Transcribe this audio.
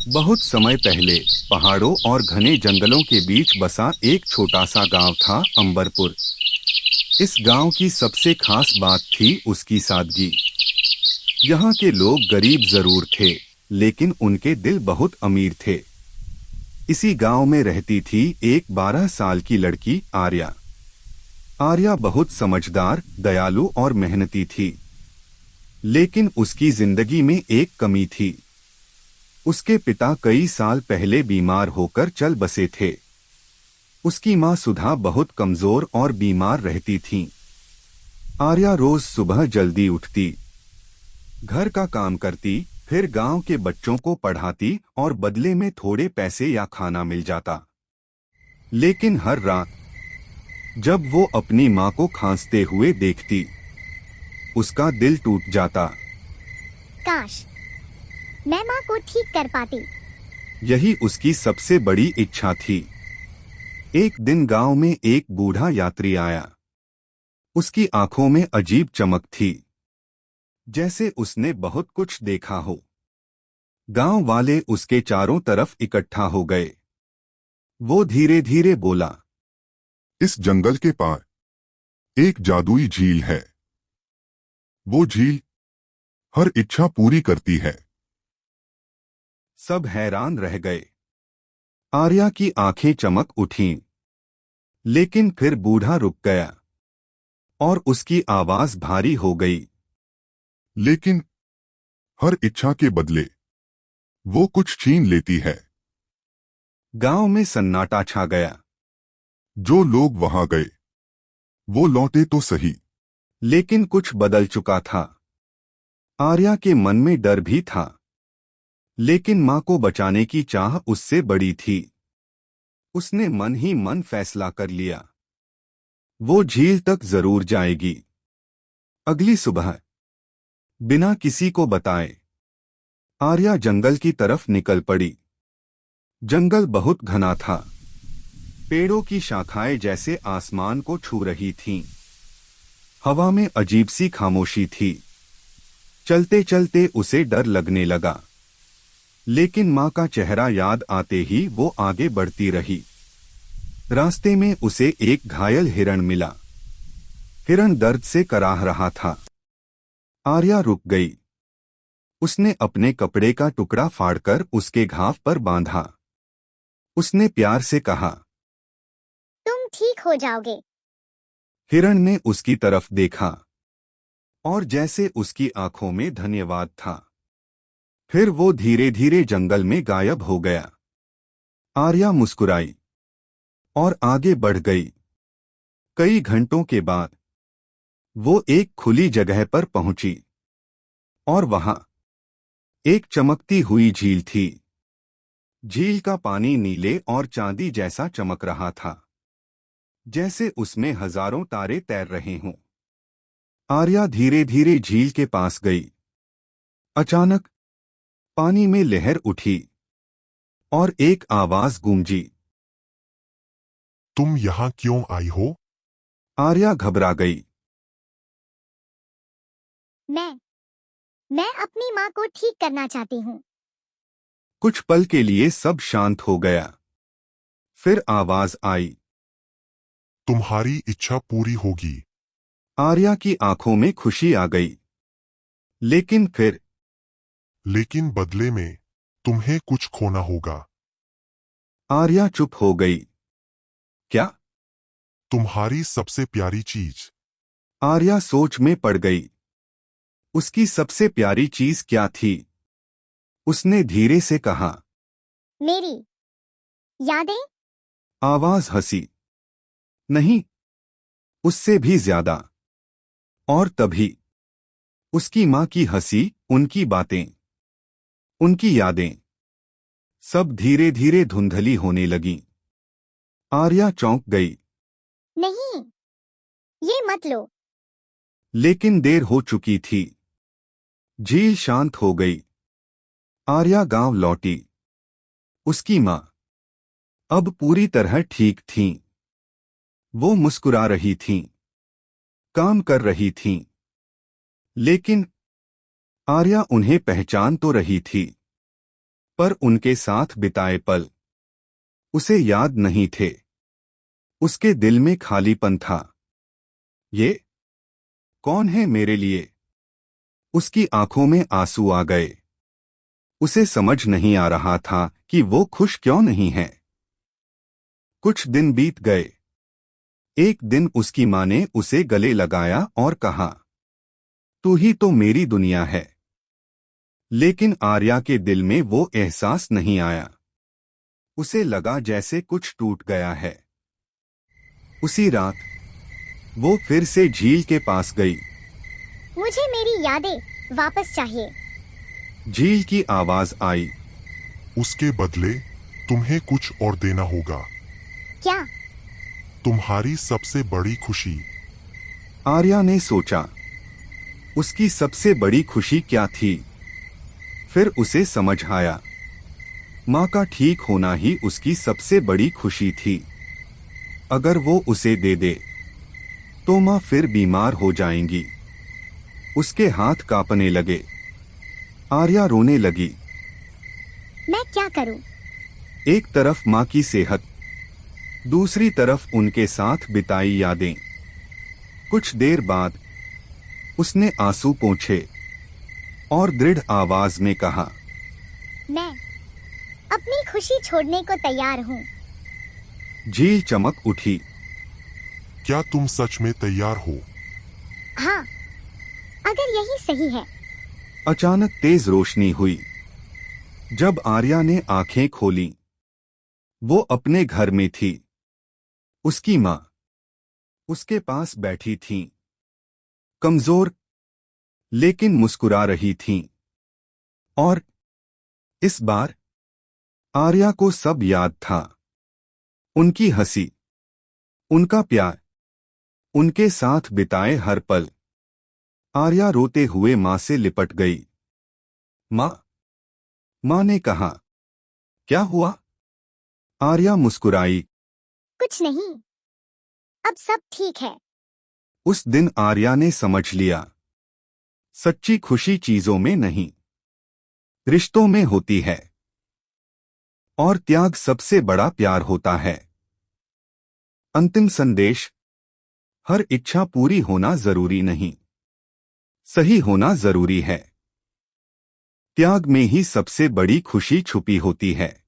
बहुत समय पहले पहाड़ों और घने जंगलों के बीच बसा एक छोटा सा गांव था, अंबरपुर। इस गांव की सबसे खास बात थी उसकी सादगी। यहाँ के लोग गरीब जरूर थे, लेकिन उनके दिल बहुत अमीर थे। इसी गांव में रहती थी एक 12 साल की लड़की, आर्या। आर्या बहुत समझदार, दयालु और मेहनती थी। लेकिन उसकी जिंदगी में एक कमी थी। उसके पिता कई साल पहले बीमार होकर चल बसे थे। उसकी माँ सुधा बहुत कमजोर और बीमार रहती थीं। आर्या रोज सुबह जल्दी उठती, घर का काम करती, फिर गांव के बच्चों को पढ़ाती और बदले में थोड़े पैसे या खाना मिल जाता। लेकिन हर रात जब वो अपनी माँ को खांसते हुए देखती, उसका दिल टूट जाता। काश मैं माँ को ठीक कर पाती। यही उसकी सबसे बड़ी इच्छा थी। एक दिन गांव में एक बूढ़ा यात्री आया। उसकी आंखों में अजीब चमक थी, जैसे उसने बहुत कुछ देखा हो। गांव वाले उसके चारों तरफ इकट्ठा हो गए। वो धीरे धीरे बोला, इस जंगल के पार एक जादुई झील है। वो झील हर इच्छा पूरी करती है। सब हैरान रह गए। आर्या की आंखें चमक उठीं, लेकिन फिर बूढ़ा रुक गया और उसकी आवाज भारी हो गई। लेकिन हर इच्छा के बदले वो कुछ छीन लेती है। गांव में सन्नाटा छा गया। जो लोग वहां गए वो लौटे तो सही, लेकिन कुछ बदल चुका था। आर्या के मन में डर भी था, लेकिन मां को बचाने की चाह उससे बड़ी थी। उसने मन ही मन फैसला कर लिया, वो झील तक जरूर जाएगी। अगली सुबह बिना किसी को बताए आर्या जंगल की तरफ निकल पड़ी। जंगल बहुत घना था। पेड़ों की शाखाएं जैसे आसमान को छू रही थीं। हवा में अजीब सी खामोशी थी। चलते चलते उसे डर लगने लगा, लेकिन मां का चेहरा याद आते ही वो आगे बढ़ती रही। रास्ते में उसे एक घायल हिरण मिला। हिरण दर्द से कराह रहा था। आर्या रुक गई। उसने अपने कपड़े का टुकड़ा फाड़कर उसके घाव पर बांधा। उसने प्यार से कहा, तुम ठीक हो जाओगे। हिरण ने उसकी तरफ देखा और जैसे उसकी आंखों में धन्यवाद था। फिर वो धीरे धीरे जंगल में गायब हो गया। आर्या मुस्कुराई और आगे बढ़ गई। कई घंटों के बाद वो एक खुली जगह पर पहुंची और वहां एक चमकती हुई झील थी। झील का पानी नीले और चांदी जैसा चमक रहा था, जैसे उसमें हजारों तारे तैर रहे हों। आर्या धीरे धीरे झील के पास गई। अचानक पानी में लहर उठी और एक आवाज गूंजी, तुम यहाँ क्यों आई हो? आर्या घबरा गई। मैं मैं अपनी माँ को ठीक करना चाहती हूँ। कुछ पल के लिए सब शांत हो गया। फिर आवाज आई, तुम्हारी इच्छा पूरी होगी। आर्या की आंखों में खुशी आ गई। लेकिन फिर लेकिन बदले में तुम्हें कुछ खोना होगा। आर्या चुप हो गई। क्या? तुम्हारी सबसे प्यारी चीज। आर्या सोच में पड़ गई। उसकी सबसे प्यारी चीज क्या थी? उसने धीरे से कहा, मेरी यादें। आवाज हंसी, नहीं, उससे भी ज्यादा। और तभी उसकी मां की हंसी, उनकी बातें, उनकी यादें, सब धीरे धीरे धुंधली होने लगीं। आर्या चौंक गई। नहीं, ये मत लो। लेकिन देर हो चुकी थी। झील शांत हो गई। आर्या गांव लौटी। उसकी मां अब पूरी तरह ठीक थीं। वो मुस्कुरा रही थीं, काम कर रही थीं। लेकिन आर्या उन्हें पहचान तो रही थी, पर उनके साथ बिताए पल उसे याद नहीं थे। उसके दिल में खालीपन था। ये कौन है मेरे लिए? उसकी आंखों में आंसू आ गए। उसे समझ नहीं आ रहा था कि वो खुश क्यों नहीं है। कुछ दिन बीत गए। एक दिन उसकी मां ने उसे गले लगाया और कहा, तू ही तो मेरी दुनिया है। लेकिन आर्या के दिल में वो एहसास नहीं आया। उसे लगा जैसे कुछ टूट गया है। उसी रात वो फिर से झील के पास गई। मुझे मेरी यादें वापस चाहिए। झील की आवाज आई, उसके बदले तुम्हें कुछ और देना होगा। क्या? तुम्हारी सबसे बड़ी खुशी। आर्या ने सोचा, उसकी सबसे बड़ी खुशी क्या थी? फिर उसे समझ आया, माँ का ठीक होना ही उसकी सबसे बड़ी खुशी थी। अगर वो उसे दे दे तो माँ फिर बीमार हो जाएंगी। उसके हाथ कांपने लगे। आर्या रोने लगी। मैं क्या करूं? एक तरफ माँ की सेहत, दूसरी तरफ उनके साथ बिताई यादें। कुछ देर बाद उसने आंसू पोंछे और दृढ़ आवाज में कहा, मैं अपनी खुशी छोड़ने को तैयार हूं। झील चमक उठी। क्या तुम सच में तैयार हो? हाँ, अगर यही सही है। अचानक तेज रोशनी हुई। जब आर्या ने आंखें खोलीं, वो अपने घर में थी। उसकी माँ उसके पास बैठी थीं, कमजोर लेकिन मुस्कुरा रही थीं। और इस बार आर्या को सब याद था। उनकी हंसी, उनका प्यार, उनके साथ बिताए हर पल। आर्या रोते हुए माँ से लिपट गई। माँ, माँ ने कहा, क्या हुआ? आर्या मुस्कुराई। कुछ नहीं, अब सब ठीक है। उस दिन आर्या ने समझ लिया, सच्ची खुशी चीजों में नहीं, रिश्तों में होती है। और त्याग सबसे बड़ा प्यार होता है। अंतिम संदेश, हर इच्छा पूरी होना जरूरी नहीं, सही होना जरूरी है। त्याग में ही सबसे बड़ी खुशी छुपी होती है।